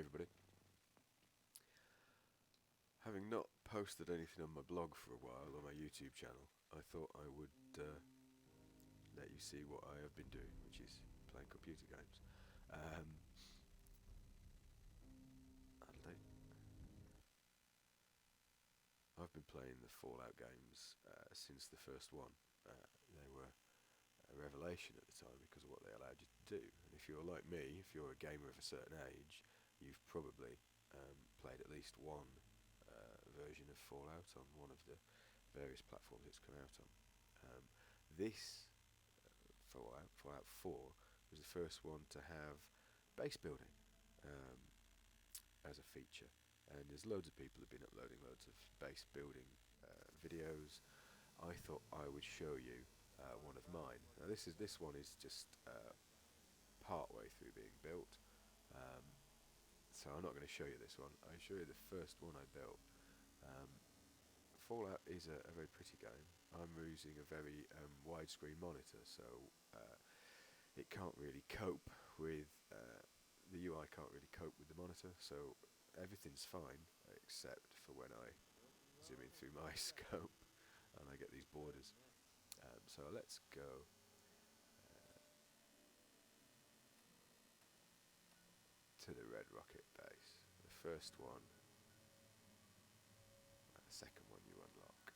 everybody. Having not posted anything on my blog for a while, on my YouTube channel, I thought I would let you see what I have been doing, which is playing computer games. I've been playing the Fallout games since the first one. They were a revelation at the time because of what they allowed you to do. And if you're like me, if you're a gamer of a certain age, you've probably played at least one version of Fallout on one of the various platforms it's come out on. This Fallout 4, was the first one to have base building as a feature. And there's loads of people who've been uploading loads of base building videos. I thought I would show you one of mine. Now this one is just part way through being built, so I'm not going to show you this one. I'll show you the first one I built. Fallout is a very pretty game. I'm using a very widescreen monitor, so it can't really cope with the UI can't really cope with the monitor, so everything's fine except for when I zoom in through my scope and I get these borders. So let's go to the Red Rocket base. The first one, and the second one you unlock.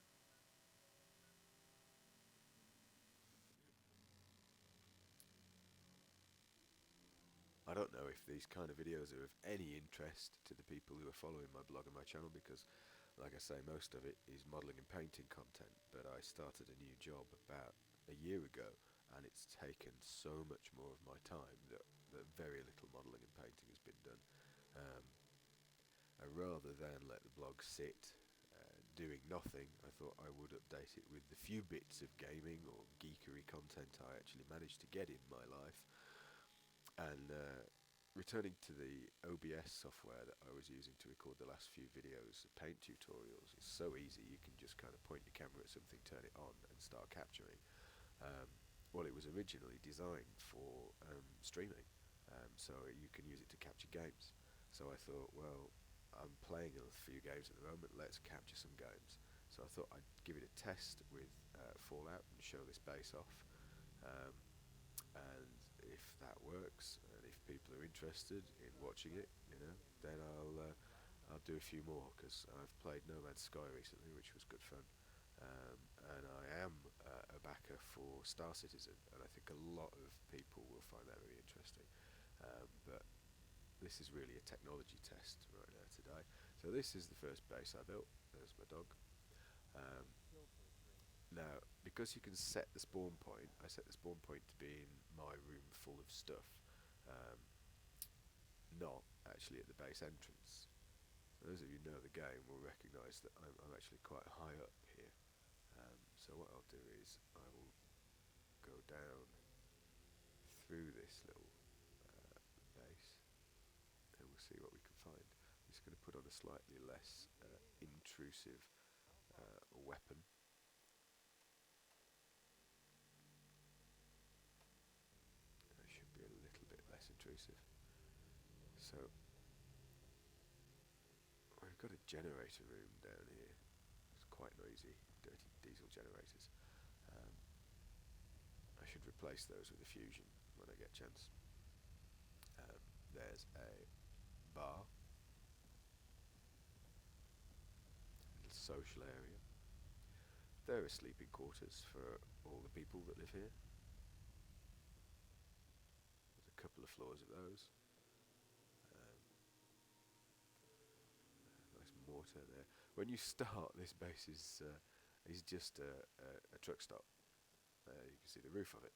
I don't know if these kind of videos are of any interest to the people who are following my blog and my channel, because like I say, most of it is modelling and painting content, but I started a new job about a year ago and it's taken so much more of my time that very little modelling and painting has been done. And rather than let the blog sit doing nothing, I thought I would update it with the few bits of gaming or geekery content I actually managed to get in my life. And returning to the OBS software that I was using to record the last few videos of paint tutorials, it's so easy. You can just kind of point your camera at something, turn it on and start capturing. Well, it was originally designed for streaming, so you can use it to capture games. So I thought, well, I'm playing a few games at the moment, let's capture some games. So I thought I'd give it a test with Fallout and show this base off. And if that works, and if people are interested in watching it, then I'll do a few more, because I've played No Man's Sky recently, which was good fun. And I am a backer for Star Citizen, and I think a lot of people will find that very interesting. But this is really a technology test right now today. So this is the first base I built. There's my dog. Now, because you can set the spawn point, I set the spawn point to be in my room full of stuff, not actually at the base entrance. So those of you who know the game will recognise that I'm actually quite high up here. So what I'll do is I will go down through this little base and we'll see what we can find. I'm just going to put on a slightly less intrusive weapon. That should be a little bit less intrusive. So we've got a generator room down here. It's quite noisy, dirty diesel generators. I should replace those with a fusion when I get a chance. There's a bar, a little social area. There are sleeping quarters for all the people that live here. There's a couple of floors of those. Nice mortar there. When you start, this base is just a truck stop. You can see the roof of it.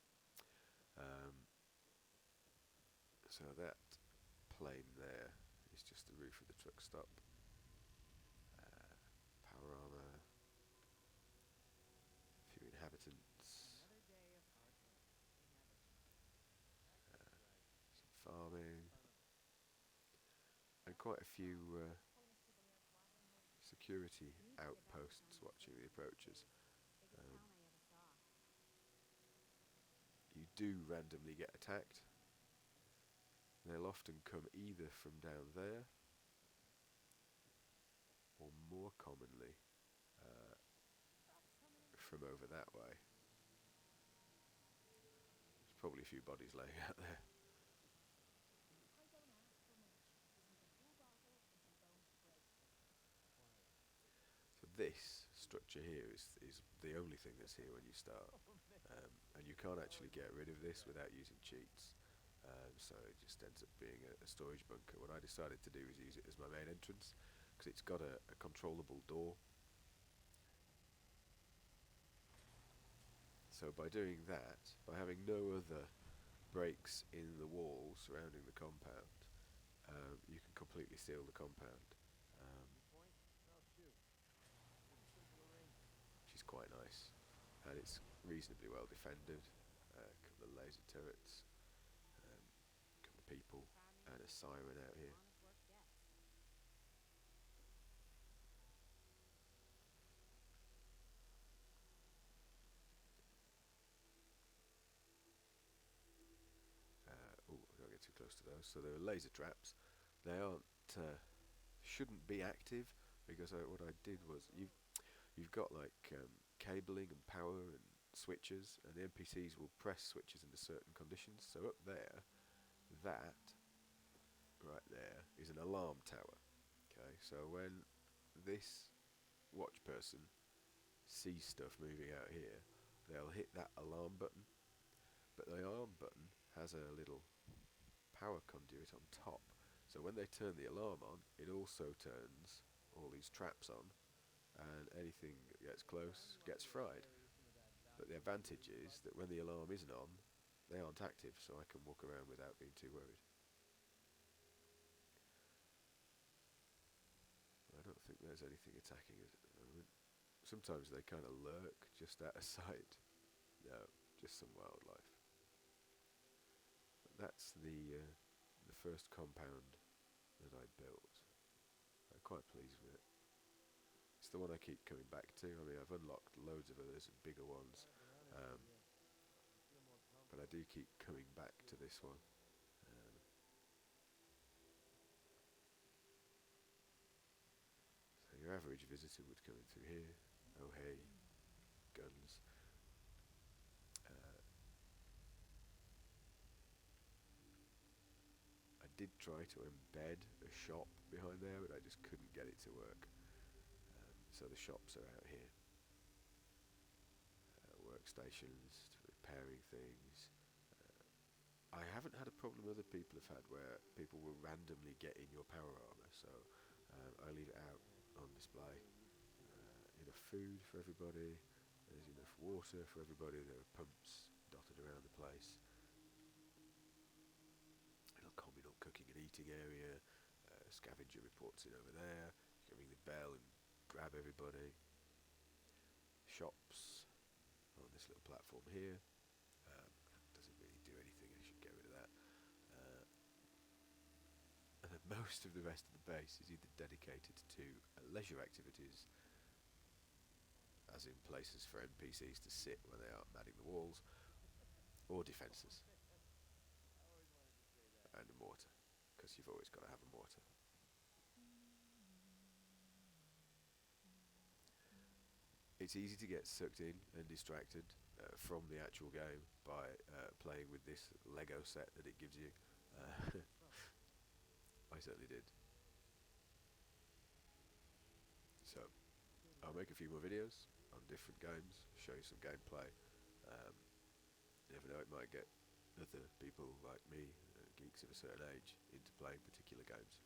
So that plane there is just the roof of the truck stop. Panorama. A few inhabitants. Some farming. And quite a few security outposts watching the approaches. You do randomly get attacked. they'll often come either from down there or more commonly from over that way. There's probably a few bodies laying out there. So this structure here is the only thing that's here when you start, and you can't actually get rid of this without using cheats. So it just ends up being a storage bunker. What I decided to do is use it as my main entrance because it's got a controllable door. So by doing that, by having no other breaks in the wall surrounding the compound, you can completely seal the compound, which is quite nice. And it's reasonably well defended. A couple of laser turrets, a couple of people, and a siren out here. Oh, don't get too close to those. So there are laser traps. They aren't, shouldn't be active because what I did was you've got like cabling and power and switches, and the NPCs will press switches under certain conditions. So up there, that right there is an alarm tower. Okay, so when this watch person sees stuff moving out here, they'll hit that alarm button. But the alarm button has a little power conduit on top. So when they turn the alarm on, it also turns all these traps on, and anything that gets close gets fried. But the advantage is that when the alarm isn't on, they aren't active, so I can walk around without being too worried. I don't think there's anything attacking us at the moment. Sometimes they kind of lurk just out of sight. No, just some wildlife. But that's the first compound that I built. I'm quite pleased with it. It's the one I keep coming back to. I mean, I've unlocked loads of others and bigger ones, but I do keep coming back to this one. So your average visitor would come in through here. Oh hey, guns. I did try to embed a shop behind there, but I just couldn't get it to work. So the shops are out here. Workstations, repairing things. I haven't had a problem other people have had where people will randomly get in your power armor, so I leave it out on display. Enough food for everybody, there's enough water for everybody, there are pumps dotted around the place. Little communal cooking and eating area, scavenger reports in over there, you can ring the bell and grab everybody. Shops on this little platform here. Doesn't really do anything, I should get rid of that. And then most of the rest of the base is either dedicated to leisure activities, as in places for NPCs to sit when they aren't manning the walls, or defences. And a mortar, because you've always got to have a mortar. It's easy to get sucked in and distracted from the actual game by playing with this Lego set that it gives you. I certainly did. So, I'll make a few more videos on different games, show you some gameplay. You never know, it might get other people like me, geeks of a certain age, into playing particular games.